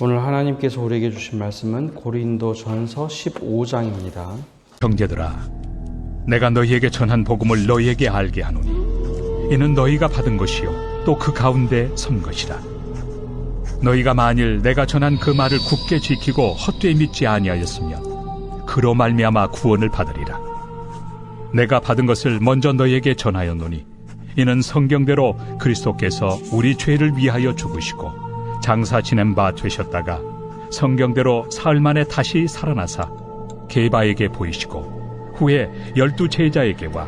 오늘 하나님께서 우리에게 주신 말씀은 고린도전서 15장입니다. 형제들아, 내가 너희에게 전한 복음을 너희에게 알게 하노니 이는 너희가 받은 것이요 또 그 가운데 선 것이라. 너희가 만일 내가 전한 그 말을 굳게 지키고 헛되이 믿지 아니하였으면 그로 말미암아 구원을 받으리라. 내가 받은 것을 먼저 너희에게 전하였노니 이는 성경대로 그리스도께서 우리 죄를 위하여 죽으시고 장사 지낸 바 되셨다가 성경대로 사흘 만에 다시 살아나사 게바에게 보이시고 후에 12 제자에게와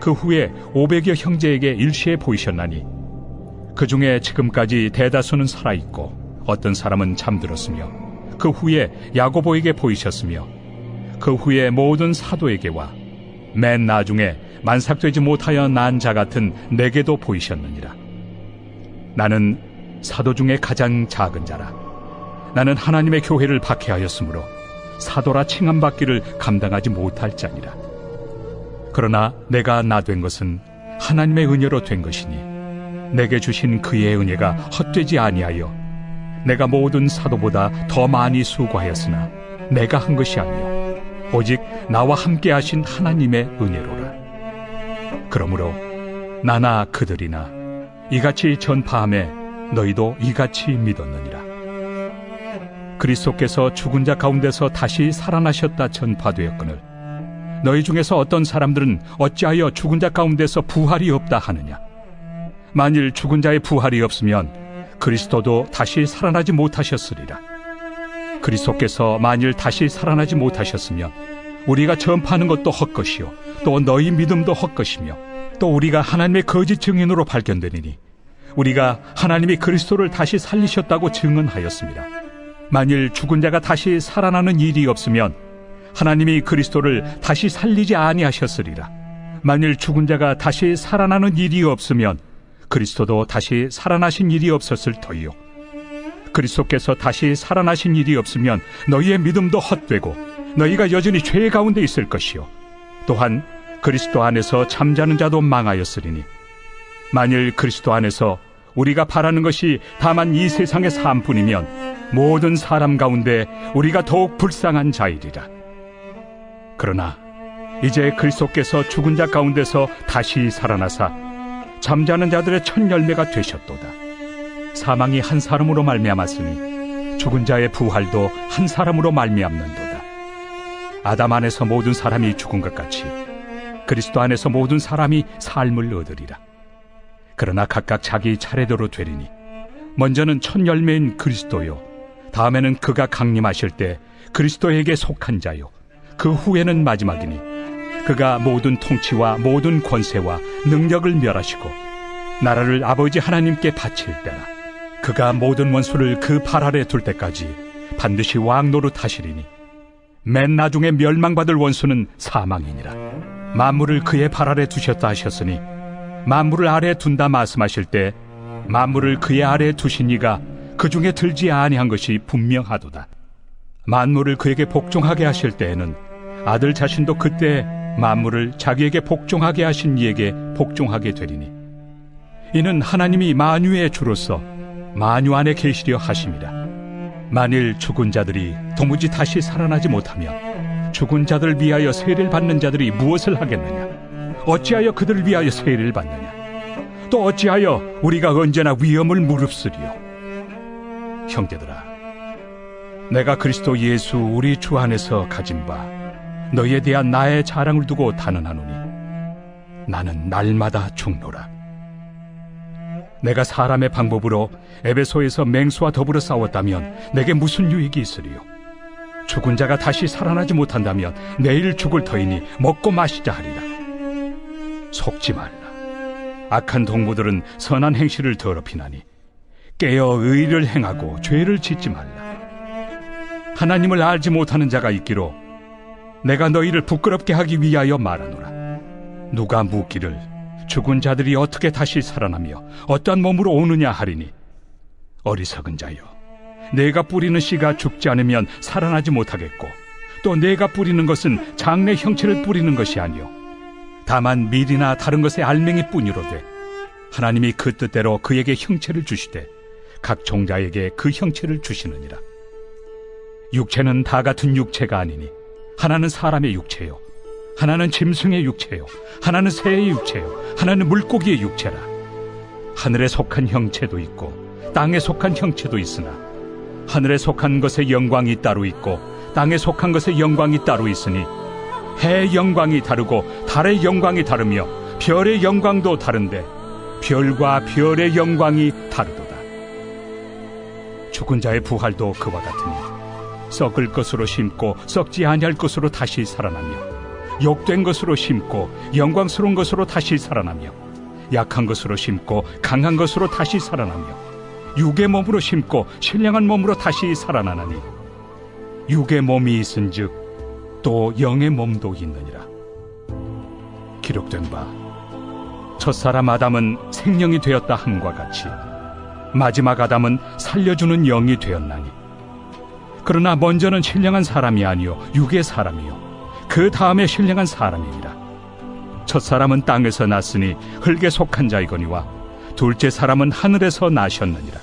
그 후에 500여 형제에게 일시에 보이셨나니 그 중에 지금까지 대다수는 살아있고 어떤 사람은 잠들었으며 그 후에 야고보에게 보이셨으며 그 후에 모든 사도에게와 맨 나중에 만삭되지 못하여 난 자 같은 내게도 보이셨느니라. 나는 사도 중에 가장 작은 자라. 나는 하나님의 교회를 박해하였으므로 사도라 칭함받기를 감당하지 못할 자니라. 그러나 내가 나 된 것은 하나님의 은혜로 된 것이니 내게 주신 그의 은혜가 헛되지 아니하여 내가 모든 사도보다 더 많이 수고하였으나 내가 한 것이 아니요 오직 나와 함께 하신 하나님의 은혜로라. 그러므로 나나 그들이나 이같이 전파함에 너희도 이같이 믿었느니라. 그리스도께서 죽은 자 가운데서 다시 살아나셨다 전파되었거늘 너희 중에서 어떤 사람들은 어찌하여 죽은 자 가운데서 부활이 없다 하느냐. 만일 죽은 자의 부활이 없으면 그리스도도 다시 살아나지 못하셨으리라. 그리스도께서 만일 다시 살아나지 못하셨으면 우리가 전파하는 것도 헛것이요 또 너희 믿음도 헛것이며 또 우리가 하나님의 거짓 증인으로 발견되리니 우리가 하나님이 그리스도를 다시 살리셨다고 증언하였습니다. 만일 죽은 자가 다시 살아나는 일이 없으면 하나님이 그리스도를 다시 살리지 아니하셨으리라. 만일 죽은 자가 다시 살아나는 일이 없으면 그리스도도 다시 살아나신 일이 없었을 터이요 그리스도께서 다시 살아나신 일이 없으면 너희의 믿음도 헛되고 너희가 여전히 죄 가운데 있을 것이요 또한 그리스도 안에서 잠자는 자도 망하였으리니 만일 그리스도 안에서 우리가 바라는 것이 다만 이 세상의 삶뿐이면 모든 사람 가운데 우리가 더욱 불쌍한 자이리라. 그러나 이제 그리스도께서 죽은 자 가운데서 다시 살아나사 잠자는 자들의 첫 열매가 되셨도다. 사망이 한 사람으로 말미암았으니 죽은 자의 부활도 한 사람으로 말미암는도다. 아담 안에서 모든 사람이 죽은 것 같이 그리스도 안에서 모든 사람이 삶을 얻으리라. 그러나 각각 자기 차례대로 되리니 먼저는 첫 열매인 그리스도요 다음에는 그가 강림하실 때 그리스도에게 속한 자요 그 후에는 마지막이니 그가 모든 통치와 모든 권세와 능력을 멸하시고 나라를 아버지 하나님께 바칠 때라. 그가 모든 원수를 그 발 아래 둘 때까지 반드시 왕 노릇하시리니 맨 나중에 멸망받을 원수는 사망이니라. 만물을 그의 발 아래 두셨다 하셨으니 만물을 아래 둔다 말씀하실 때 만물을 그의 아래 두신 이가 그 중에 들지 아니한 것이 분명하도다. 만물을 그에게 복종하게 하실 때에는 아들 자신도 그때 만물을 자기에게 복종하게 하신 이에게 복종하게 되리니 이는 하나님이 만유의 주로서 만유 안에 계시려 하심이라. 만일 죽은 자들이 도무지 다시 살아나지 못하면 죽은 자들을 위하여 세례를 받는 자들이 무엇을 하겠느냐? 어찌하여 그들을 위하여 세례를 받느냐? 또 어찌하여 우리가 언제나 위험을 무릅쓰리요? 형제들아, 내가 그리스도 예수 우리 주 안에서 가진 바 너희에 대한 나의 자랑을 두고 단언하노니 나는 날마다 죽노라. 내가 사람의 방법으로 에베소에서 맹수와 더불어 싸웠다면 내게 무슨 유익이 있으리요? 죽은 자가 다시 살아나지 못한다면 내일 죽을 터이니 먹고 마시자 하리라. 속지 말라. 악한 동무들은 선한 행실을 더럽히나니 깨어 의를 행하고 죄를 짓지 말라. 하나님을 알지 못하는 자가 있기로 내가 너희를 부끄럽게 하기 위하여 말하노라. 누가 묻기를 죽은 자들이 어떻게 다시 살아나며 어떠한 몸으로 오느냐 하리니 어리석은 자여, 내가 뿌리는 씨가 죽지 않으면 살아나지 못하겠고 또 내가 뿌리는 것은 장래 형체를 뿌리는 것이 아니요 다만 밀이나 다른 것의 알맹이 뿐이로되 하나님이 그 뜻대로 그에게 형체를 주시되 각 종자에게 그 형체를 주시느니라. 육체는 다 같은 육체가 아니니 하나는 사람의 육체요, 하나는 짐승의 육체요, 하나는 새의 육체요, 하나는 물고기의 육체라. 하늘에 속한 형체도 있고 땅에 속한 형체도 있으나 하늘에 속한 것의 영광이 따로 있고 땅에 속한 것의 영광이 따로 있으니 해의 영광이 다르고 달의 영광이 다르며 별의 영광도 다른데 별과 별의 영광이 다르도다. 죽은 자의 부활도 그와 같으니 썩을 것으로 심고 썩지 아니할 것으로 다시 살아나며 욕된 것으로 심고 영광스러운 것으로 다시 살아나며 약한 것으로 심고 강한 것으로 다시 살아나며 육의 몸으로 심고 신령한 몸으로 다시 살아나나니 육의 몸이 있은즉 또 영의 몸도 있느니라. 기록된 바 첫사람 아담은 생명이 되었다 함과 같이 마지막 아담은 살려주는 영이 되었나니 그러나 먼저는 신령한 사람이 아니요 육의 사람이요 그 다음에 신령한 사람이니라. 첫사람은 땅에서 났으니 흙에 속한 자이거니와 둘째 사람은 하늘에서 나셨느니라.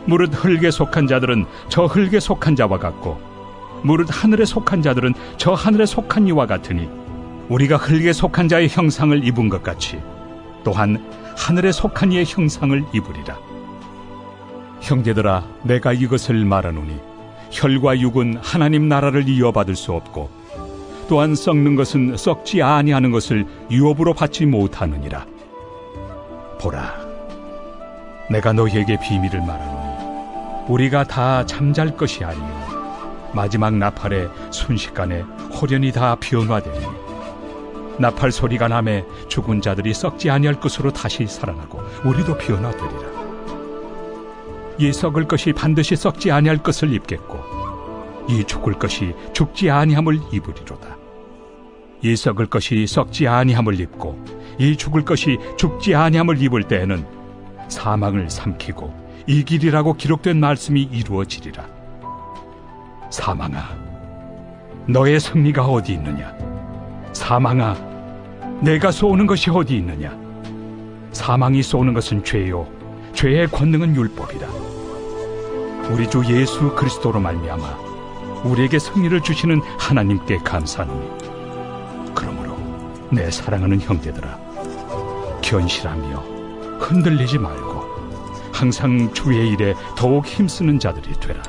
무릇 흙에 속한 자들은 저 흙에 속한 자와 같고 무릇 하늘에 속한 자들은 저 하늘에 속한 이와 같으니 우리가 흙에 속한 자의 형상을 입은 것 같이 또한 하늘에 속한 이의 형상을 입으리라. 형제들아, 내가 이것을 말하노니 혈과 육은 하나님 나라를 이어받을 수 없고 또한 썩는 것은 썩지 아니하는 것을 유업으로 받지 못하느니라. 보라, 내가 너희에게 비밀을 말하노니 우리가 다 잠잘 것이 아니요 마지막 나팔에 순식간에 홀연히 다 변화되니 나팔 소리가 나매 죽은 자들이 썩지 아니할 것으로 다시 살아나고 우리도 변화되리라. 이 썩을 것이 반드시 썩지 아니할 것을 입겠고 이 죽을 것이 죽지 아니함을 입으리로다. 이 썩을 것이 썩지 아니함을 입고 이 죽을 것이 죽지 아니함을 입을 때에는 사망을 삼키고 이기리라고 기록된 말씀이 이루어지리라. 사망아, 너의 승리가 어디 있느냐? 사망아, 내가 쏘는 것이 어디 있느냐? 사망이 쏘는 것은 죄요 죄의 권능은 율법이라. 우리 주 예수 그리스도로 말미암아 우리에게 승리를 주시는 하나님께 감사하노니 그러므로 내 사랑하는 형제들아, 견실하며 흔들리지 말고 항상 주의 일에 더욱 힘쓰는 자들이 되라.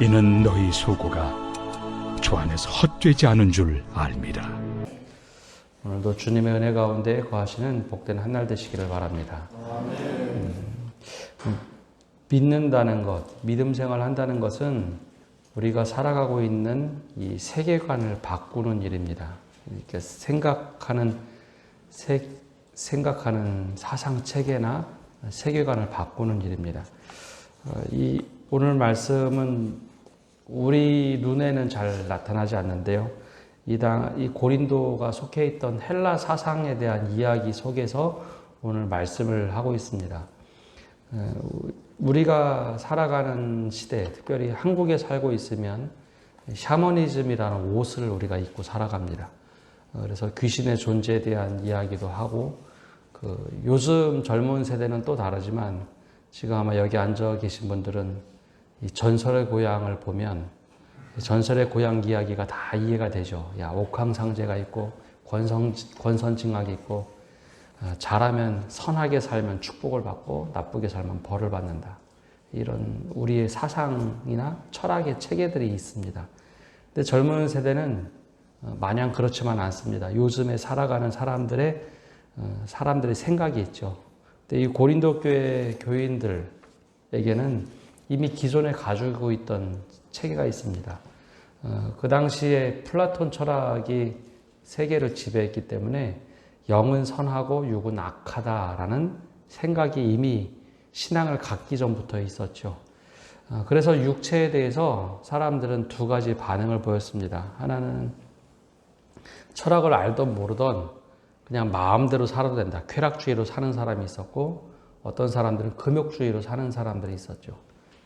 이는 너희 수고가 주 안에서 헛되지 않은 줄 알미라. 오늘도 주님의 은혜 가운데 거하시는 복된 한 날 되시기를 바랍니다. 믿는다는 것, 믿음 생활 한다는 것은 우리가 살아가고 있는 이 세계관을 바꾸는 일입니다. 이렇게 생각하는 사상 체계나 세계관을 바꾸는 일입니다. 이 오늘 말씀은 우리 눈에는 잘 나타나지 않는데요. 이 고린도가 속해 있던 헬라 사상에 대한 이야기 속에서 오늘 말씀을 하고 있습니다. 우리가 살아가는 시대, 특별히 한국에 살고 있으면 샤머니즘이라는 옷을 우리가 입고 살아갑니다. 그래서 귀신의 존재에 대한 이야기도 하고, 요즘 젊은 세대는 또 다르지만 지금 아마 여기 앉아 계신 분들은 이 전설의 고향을 보면 전설의 고향 이야기가 다 이해가 되죠. 옥황상제가 있고 권선징악이 있고, 잘하면 선하게 살면 축복을 받고 나쁘게 살면 벌을 받는다. 이런 우리의 사상이나 철학의 체계들이 있습니다. 근데 젊은 세대는 마냥 그렇지만 않습니다. 요즘에 살아가는 사람들의 생각이 있죠. 근데 이 고린도 교회 교인들에게는 이미 기존에 가지고 있던 체계가 있습니다. 그 당시에 플라톤 철학이 세계를 지배했기 때문에 영은 선하고 육은 악하다라는 생각이 이미 신앙을 갖기 전부터 있었죠. 그래서 육체에 대해서 사람들은 두 가지 반응을 보였습니다. 하나는 철학을 알던 모르던 그냥 마음대로 살아도 된다. 쾌락주의로 사는 사람이 있었고, 어떤 사람들은 금욕주의로 사는 사람들이 있었죠.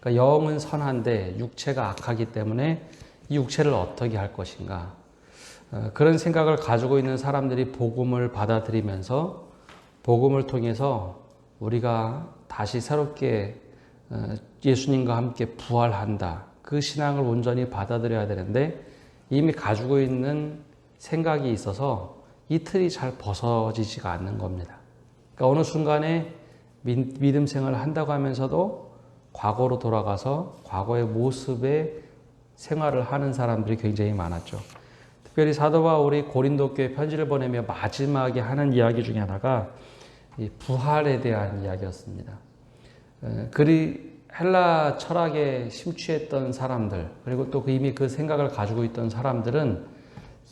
그러니까 영은 선한데 육체가 악하기 때문에 이 육체를 어떻게 할 것인가. 그런 생각을 가지고 있는 사람들이 복음을 받아들이면서 복음을 통해서 우리가 다시 새롭게 예수님과 함께 부활한다. 그 신앙을 온전히 받아들여야 되는데 이미 가지고 있는 생각이 있어서 이 틀이 잘 벗어지지가 않는 겁니다. 그러니까 어느 순간에 믿음 생활을 한다고 하면서도 과거로 돌아가서 과거의 모습의 생활을 하는 사람들이 굉장히 많았죠. 특별히 사도 바울이 고린도 교회 편지를 보내며 마지막에 하는 이야기 중에 하나가 이 부활에 대한 이야기였습니다. 헬라 철학에 심취했던 사람들, 그리고 또 이미 그 생각을 가지고 있던 사람들은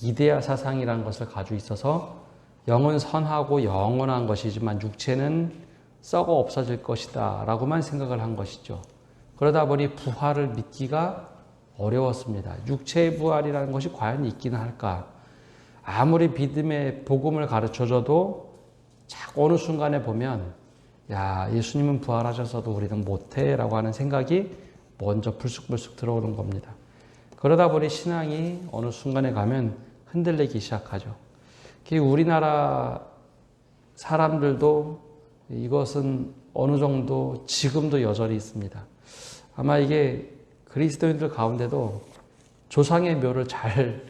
이데아 사상이라는 것을 가지고 있어서 영은 선하고 영원한 것이지만 육체는 썩어 없어질 것이다 라고만 생각을 한 것이죠. 그러다 보니 부활을 믿기가 어려웠습니다. 육체의 부활이라는 것이 과연 있기는 할까? 아무리 믿음의 복음을 가르쳐줘도 어느 순간에 보면 야, 예수님은 부활하셔서도 우리는 못해 라고 하는 생각이 먼저 불쑥불쑥 들어오는 겁니다. 그러다 보니 신앙이 어느 순간에 가면 흔들리기 시작하죠. 우리나라 사람들도 이것은 어느 정도 지금도 여전히 있습니다. 아마 이게 그리스도인들 가운데도 조상의 묘를 잘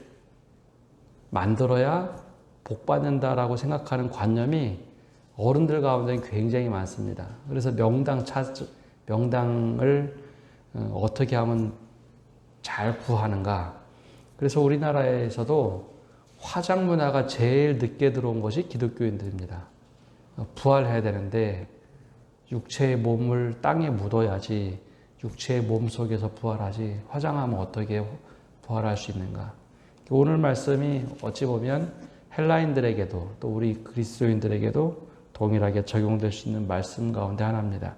만들어야 복 받는다라고 생각하는 관념이 어른들 가운데는 굉장히 많습니다. 그래서 명당을 어떻게 하면 잘 구하는가. 그래서 우리나라에서도 화장 문화가 제일 늦게 들어온 것이 기독교인들입니다. 부활해야 되는데 육체의 몸을 땅에 묻어야지 육체의 몸 속에서 부활하지 화장하면 어떻게 부활할 수 있는가. 오늘 말씀이 어찌 보면 헬라인들에게도 또 우리 그리스도인들에게도 동일하게 적용될 수 있는 말씀 가운데 하나입니다.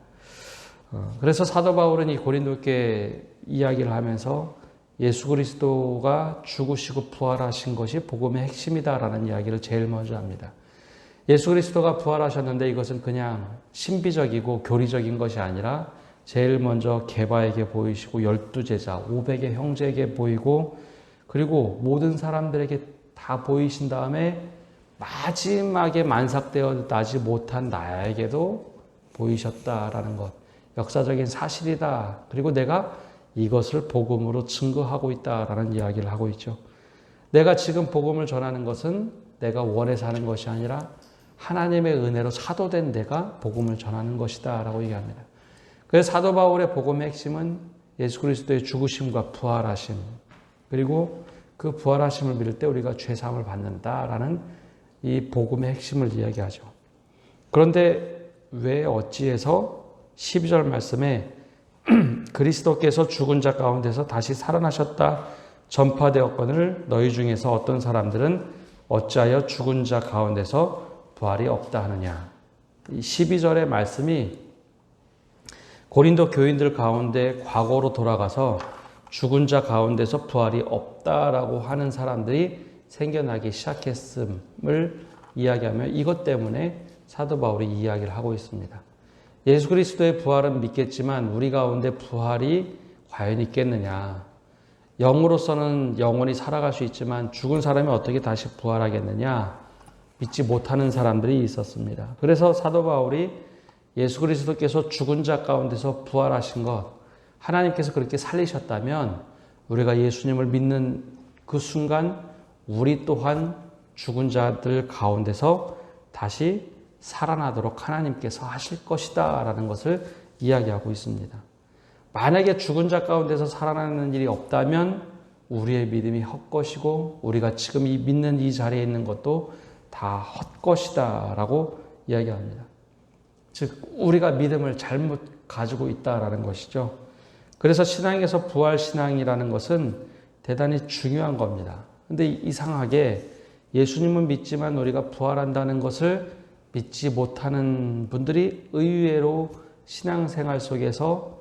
그래서 사도 바울은 이 고린도 교회 이야기를 하면서 예수 그리스도가 죽으시고 부활하신 것이 복음의 핵심이다라는 이야기를 제일 먼저 합니다. 예수 그리스도가 부활하셨는데 이것은 그냥 신비적이고 교리적인 것이 아니라 제일 먼저 게바에게 보이시고 12제자, 500의 형제에게 보이고 그리고 모든 사람들에게 다 보이신 다음에 마지막에 만삭되어 나지 못한 나에게도 보이셨다라는 것. 역사적인 사실이다. 그리고 내가 이것을 복음으로 증거하고 있다라는 이야기를 하고 있죠. 내가 지금 복음을 전하는 것은 내가 원해서 하는 것이 아니라 하나님의 은혜로 사도된 내가 복음을 전하는 것이다 라고 얘기합니다. 그래서 사도 바울의 복음의 핵심은 예수 그리스도의 죽으심과 부활하심, 그리고 그 부활하심을 믿을 때 우리가 죄사함을 받는다라는 이 복음의 핵심을 이야기하죠. 그런데 왜 어찌해서 12절 말씀에 그리스도께서 죽은 자 가운데서 다시 살아나셨다 전파되었거늘 너희 중에서 어떤 사람들은 어찌하여 죽은 자 가운데서 부활이 없다 하느냐. 이 12절의 말씀이 고린도 교인들 가운데 과거로 돌아가서 죽은 자 가운데서 부활이 없다라고 하는 사람들이 생겨나기 시작했음을 이야기하며 이것 때문에 사도 바울이 이야기를 하고 있습니다. 예수 그리스도의 부활은 믿겠지만 우리 가운데 부활이 과연 있겠느냐. 영으로서는 영원히 살아갈 수 있지만 죽은 사람이 어떻게 다시 부활하겠느냐. 믿지 못하는 사람들이 있었습니다. 그래서 사도 바울이 예수 그리스도께서 죽은 자 가운데서 부활하신 것, 하나님께서 그렇게 살리셨다면 우리가 예수님을 믿는 그 순간 우리 또한 죽은 자들 가운데서 다시 살아나도록 하나님께서 하실 것이다 라는 것을 이야기하고 있습니다. 만약에 죽은 자 가운데서 살아나는 일이 없다면 우리의 믿음이 헛것이고 우리가 지금 믿는 이 자리에 있는 것도 다 헛것이다 라고 이야기합니다. 즉 우리가 믿음을 잘못 가지고 있다라는 것이죠. 그래서 신앙에서 부활신앙이라는 것은 대단히 중요한 겁니다. 근데 이상하게 예수님은 믿지만 우리가 부활한다는 것을 믿지 못하는 분들이 의외로 신앙생활 속에서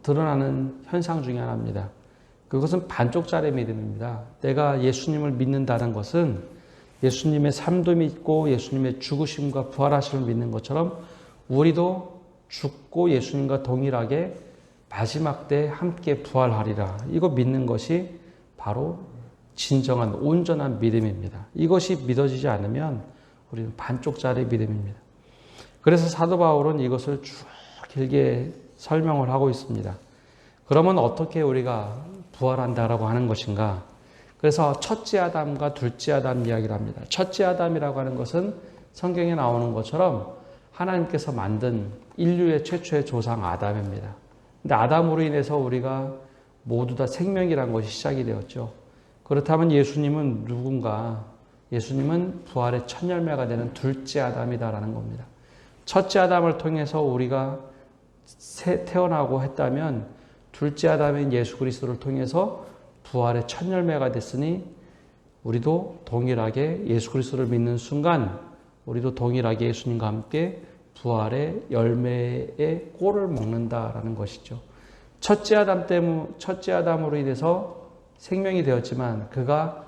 드러나는 현상 중에 하나입니다. 그것은 반쪽짜리 믿음입니다. 내가 예수님을 믿는다는 것은 예수님의 삶도 믿고 예수님의 죽으심과 부활하심을 믿는 것처럼 우리도 죽고 예수님과 동일하게 마지막 때 함께 부활하리라. 이거 믿는 것이 바로 진정한 온전한 믿음입니다. 이것이 믿어지지 않으면 우리는 반쪽짜리 믿음입니다. 그래서 사도 바울은 이것을 쭉 길게 설명을 하고 있습니다. 그러면 어떻게 우리가 부활한다라고 하는 것인가? 그래서 첫째 아담과 둘째 아담 이야기를 합니다. 첫째 아담이라고 하는 것은 성경에 나오는 것처럼 하나님께서 만든 인류의 최초의 조상 아담입니다. 근데 아담으로 인해서 우리가 모두 다 생명이라는 것이 시작이 되었죠. 그렇다면 예수님은 누군가? 예수님은 부활의 첫 열매가 되는 둘째 아담이다라는 겁니다. 첫째 아담을 통해서 우리가 태어나고 했다면 둘째 아담인 예수 그리스도를 통해서 부활의 첫 열매가 됐으니 우리도 동일하게 예수 그리스도를 믿는 순간 우리도 동일하게 예수님과 함께 부활의 열매의 꼴을 먹는다라는 것이죠. 첫째 아담으로 인해서 생명이 되었지만 그가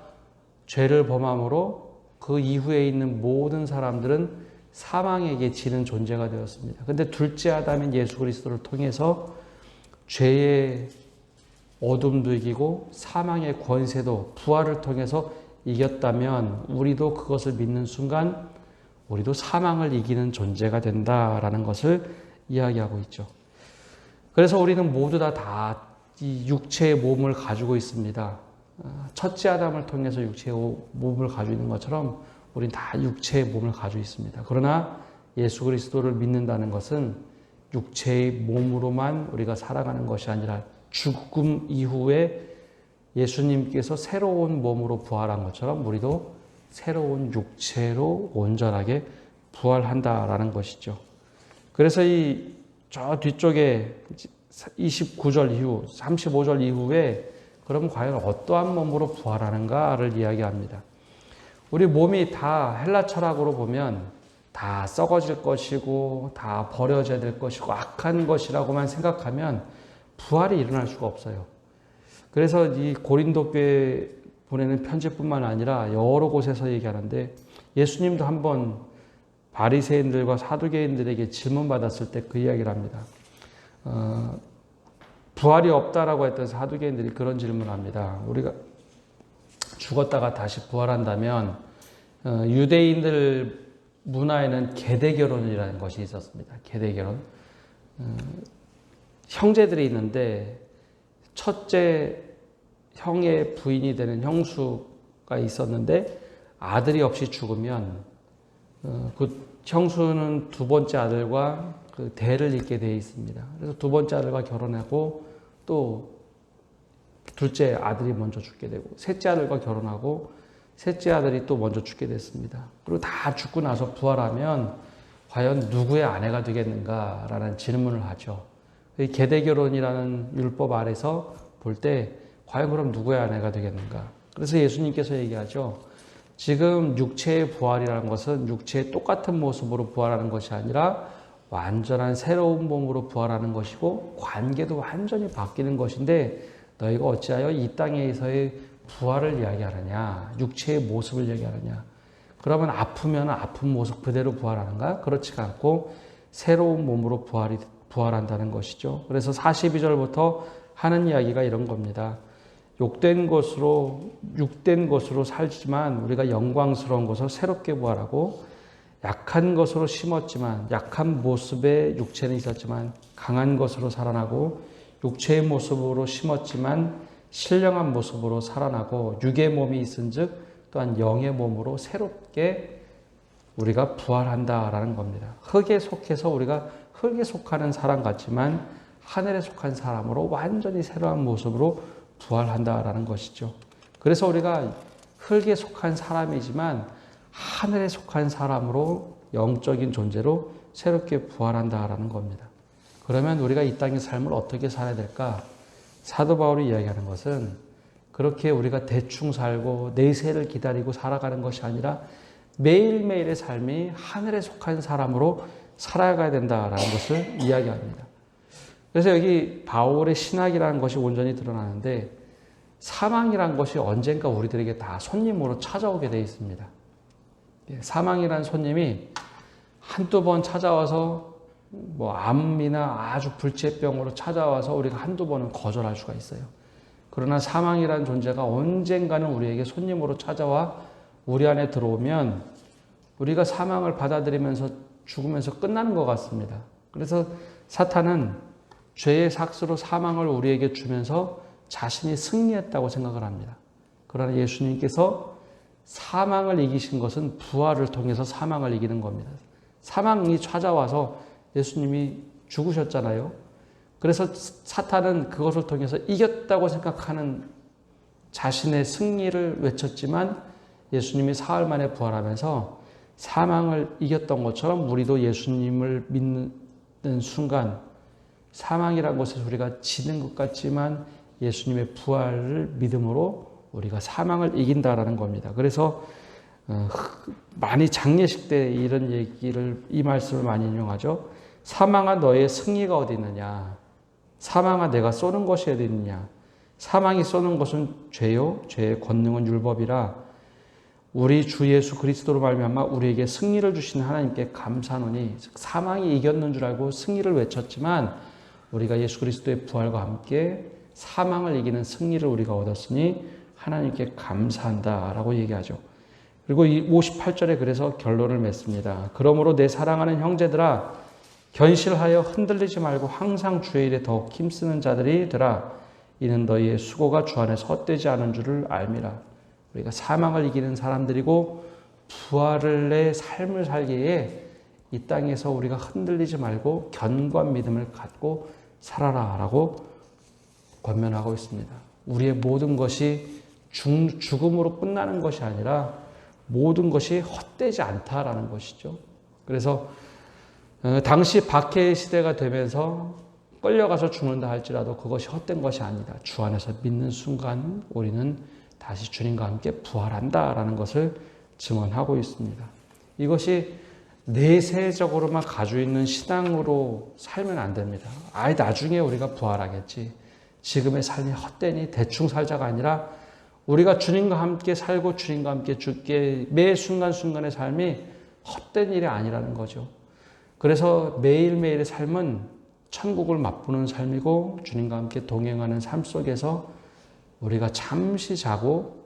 죄를 범함으로 그 이후에 있는 모든 사람들은 사망에게 지는 존재가 되었습니다. 그런데 둘째 아담인 예수 그리스도를 통해서 죄의 어둠도 이기고 사망의 권세도 부활을 통해서 이겼다면 우리도 그것을 믿는 순간 우리도 사망을 이기는 존재가 된다라는 것을 이야기하고 있죠. 그래서 우리는 모두 다 이 육체의 몸을 가지고 있습니다. 첫째 아담을 통해서 육체의 몸을 가지고 있는 것처럼 우리는 다 육체의 몸을 가지고 있습니다. 그러나 예수 그리스도를 믿는다는 것은 육체의 몸으로만 우리가 살아가는 것이 아니라 죽음 이후에 예수님께서 새로운 몸으로 부활한 것처럼 우리도 새로운 육체로 온전하게 부활한다라는 것이죠. 그래서 저 뒤쪽에 29절 이후, 35절 이후에 그럼 과연 어떠한 몸으로 부활하는가를 이야기합니다. 우리 몸이 다 헬라 철학으로 보면 다 썩어질 것이고 다 버려져야 될 것이고 악한 것이라고만 생각하면 부활이 일어날 수가 없어요. 그래서 이 고린도 교회 보내는 편지뿐만 아니라 여러 곳에서 얘기하는데 예수님도 한번 바리새인들과 사두개인들에게 질문받았을 때 그 이야기를 합니다. 부활이 없다라고 했던 사두개인들이 그런 질문을 합니다. 우리가 죽었다가 다시 부활한다면 유대인들 문화에는 계대결혼이라는 것이 있었습니다. 계대결혼. 형제들이 있는데 첫째 형의 부인이 되는 형수가 있었는데 아들이 없이 죽으면 그 형수는 두 번째 아들과 그 대를 잇게 되어 있습니다. 그래서 두 번째 아들과 결혼하고 또 둘째 아들이 먼저 죽게 되고 셋째 아들과 결혼하고 셋째 아들이 또 먼저 죽게 됐습니다. 그리고 다 죽고 나서 부활하면 과연 누구의 아내가 되겠는가라는 질문을 하죠. 계대결혼이라는 율법 아래서 볼 때 과연 그럼 누구의 아내가 되겠는가? 그래서 예수님께서 얘기하죠. 지금 육체의 부활이라는 것은 육체의 똑같은 모습으로 부활하는 것이 아니라 완전한 새로운 몸으로 부활하는 것이고 관계도 완전히 바뀌는 것인데 너희가 어찌하여 이 땅에서의 부활을 이야기하느냐? 육체의 모습을 이야기하느냐? 그러면 아프면 아픈 모습 그대로 부활하는가? 그렇지가 않고 새로운 몸으로 부활한다는 것이죠. 그래서 42절부터 하는 이야기가 이런 겁니다. 육된 것으로 살지만 우리가 영광스러운 것으로 새롭게 부활하고 약한 것으로 심었지만 약한 모습의 육체는 있었지만 강한 것으로 살아나고 육체의 모습으로 심었지만 신령한 모습으로 살아나고 육의 몸이 있은즉 또한 영의 몸으로 새롭게 우리가 부활한다라는 겁니다. 흙에 속해서 우리가 흙에 속하는 사람 같지만 하늘에 속한 사람으로 완전히 새로운 모습으로 부활한다라는 것이죠. 그래서 우리가 흙에 속한 사람이지만 하늘에 속한 사람으로 영적인 존재로 새롭게 부활한다라는 겁니다. 그러면 우리가 이 땅의 삶을 어떻게 살아야 될까? 사도 바울이 이야기하는 것은 그렇게 우리가 대충 살고 내세를 기다리고 살아가는 것이 아니라 매일매일의 삶이 하늘에 속한 사람으로 살아가야 된다라는 것을 이야기합니다. 그래서 여기 바울의 신학이라는 것이 온전히 드러나는데 사망이라는 것이 언젠가 우리들에게 다 손님으로 찾아오게 되어 있습니다. 사망이라는 손님이 한두 번 찾아와서 암이나 아주 불치병으로 찾아와서 우리가 한두 번은 거절할 수가 있어요. 그러나 사망이라는 존재가 언젠가는 우리에게 손님으로 찾아와 우리 안에 들어오면 우리가 사망을 받아들이면서 죽으면서 끝나는 것 같습니다. 그래서 사탄은 죄의 삭스로 사망을 우리에게 주면서 자신이 승리했다고 생각을 합니다. 그러나 예수님께서 사망을 이기신 것은 부활을 통해서 사망을 이기는 겁니다. 사망이 찾아와서 예수님이 죽으셨잖아요. 그래서 사탄은 그것을 통해서 이겼다고 생각하는 자신의 승리를 외쳤지만 예수님이 사흘 만에 부활하면서 사망을 이겼던 것처럼 우리도 예수님을 믿는 순간 사망이라는 것에서 우리가 지는 것 같지만 예수님의 부활을 믿음으로 우리가 사망을 이긴다라는 겁니다. 그래서 많이 장례식 때 이런 얘기를, 이 말씀을 많이 인용하죠. 사망아 너의 승리가 어디 있느냐? 사망아 내가 쏘는 것이 어디 있느냐? 사망이 쏘는 것은 죄요, 죄의 권능은 율법이라 우리 주 예수 그리스도로 말미암아 우리에게 승리를 주신 하나님께 감사하노니, 사망이 이겼는 줄 알고 승리를 외쳤지만 우리가 예수 그리스도의 부활과 함께 사망을 이기는 승리를 우리가 얻었으니 하나님께 감사한다라고 얘기하죠. 그리고 이 58절에 그래서 결론을 맺습니다. 그러므로 내 사랑하는 형제들아 견실하여 흔들리지 말고 항상 주의 일에 더욱 힘쓰는 자들이더라. 이는 너희의 수고가 주 안에서 헛되지 않은 줄을 알미라. 우리가 사망을 이기는 사람들이고 부활을 내 삶을 살기에 이 땅에서 우리가 흔들리지 말고 견고한 믿음을 갖고 살아라라고 권면하고 있습니다. 우리의 모든 것이 죽음으로 끝나는 것이 아니라 모든 것이 헛되지 않다라는 것이죠. 그래서 당시 박해의 시대가 되면서 끌려가서 죽는다 할지라도 그것이 헛된 것이 아니다. 주 안에서 믿는 순간 우리는 다시 주님과 함께 부활한다라는 것을 증언하고 있습니다. 이것이 내세적으로만 가지고 있는 신앙으로 살면 안 됩니다. 나중에 우리가 부활하겠지. 지금의 삶이 헛되니 대충 살자가 아니라 우리가 주님과 함께 살고 주님과 함께 죽게 매 순간순간의 삶이 헛된 일이 아니라는 거죠. 그래서 매일매일의 삶은 천국을 맛보는 삶이고 주님과 함께 동행하는 삶 속에서 우리가 잠시 자고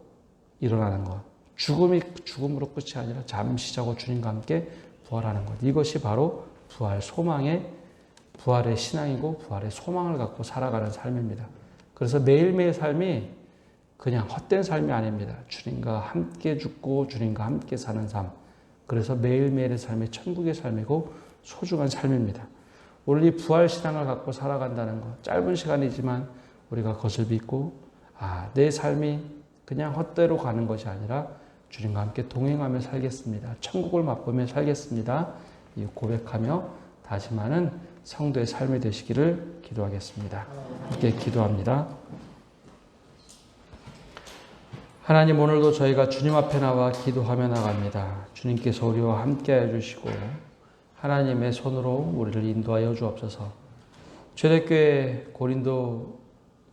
일어나는 것. 죽음이 죽음으로 끝이 아니라 잠시 자고 주님과 함께 부활하는 것. 이것이 바로 부활의 신앙이고 부활의 소망을 갖고 살아가는 삶입니다. 그래서 매일매일 삶이 그냥 헛된 삶이 아닙니다. 주님과 함께 죽고 주님과 함께 사는 삶. 그래서 매일매일의 삶이 천국의 삶이고 소중한 삶입니다. 오늘 이 부활 신앙을 갖고 살아간다는 것. 짧은 시간이지만 우리가 그것을 믿고 내 삶이 그냥 헛되로 가는 것이 아니라 주님과 함께 동행하며 살겠습니다. 천국을 맛보며 살겠습니다. 이 고백하며 다짐하는 성도의 삶이 되시기를 기도하겠습니다. 함께 기도합니다. 하나님, 오늘도 저희가 주님 앞에 나와 기도하며 나갑니다. 주님께서 우리와 함께 해주시고 하나님의 손으로 우리를 인도하여 주옵소서. 초대교회 고린도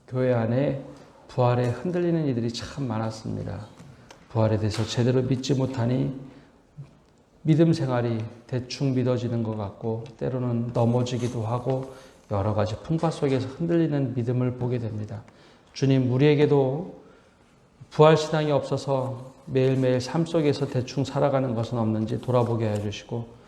교회 안에 부활에 흔들리는 이들이 참 많았습니다. 부활에 대해서 제대로 믿지 못하니 믿음 생활이 대충 믿어지는 것 같고 때로는 넘어지기도 하고 여러 가지 풍파 속에서 흔들리는 믿음을 보게 됩니다. 주님, 우리에게도 부활신앙이 없어서 매일매일 삶 속에서 대충 살아가는 것은 없는지 돌아보게 해주시고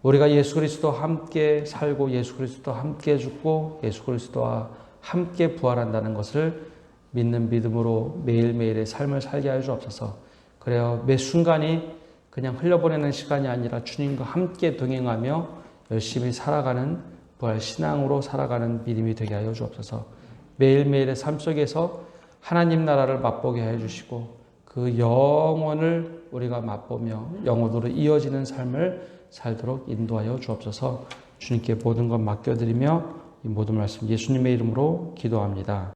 우리가 예수 그리스도와 함께 살고 예수 그리스도와 함께 죽고 예수 그리스도와 함께 부활한다는 것을 믿는 믿음으로 매일매일의 삶을 살게 하여 주옵소서. 그래야 매 순간이 그냥 흘려보내는 시간이 아니라 주님과 함께 동행하며 열심히 살아가는 부활 신앙으로 살아가는 믿음이 되게 하여 주옵소서. 매일매일의 삶 속에서 하나님 나라를 맛보게 해주시고 그 영원을 우리가 맛보며 영원으로 이어지는 삶을 살도록 인도하여 주옵소서. 주님께 모든 것 맡겨드리며 이 모든 말씀 예수님의 이름으로 기도합니다.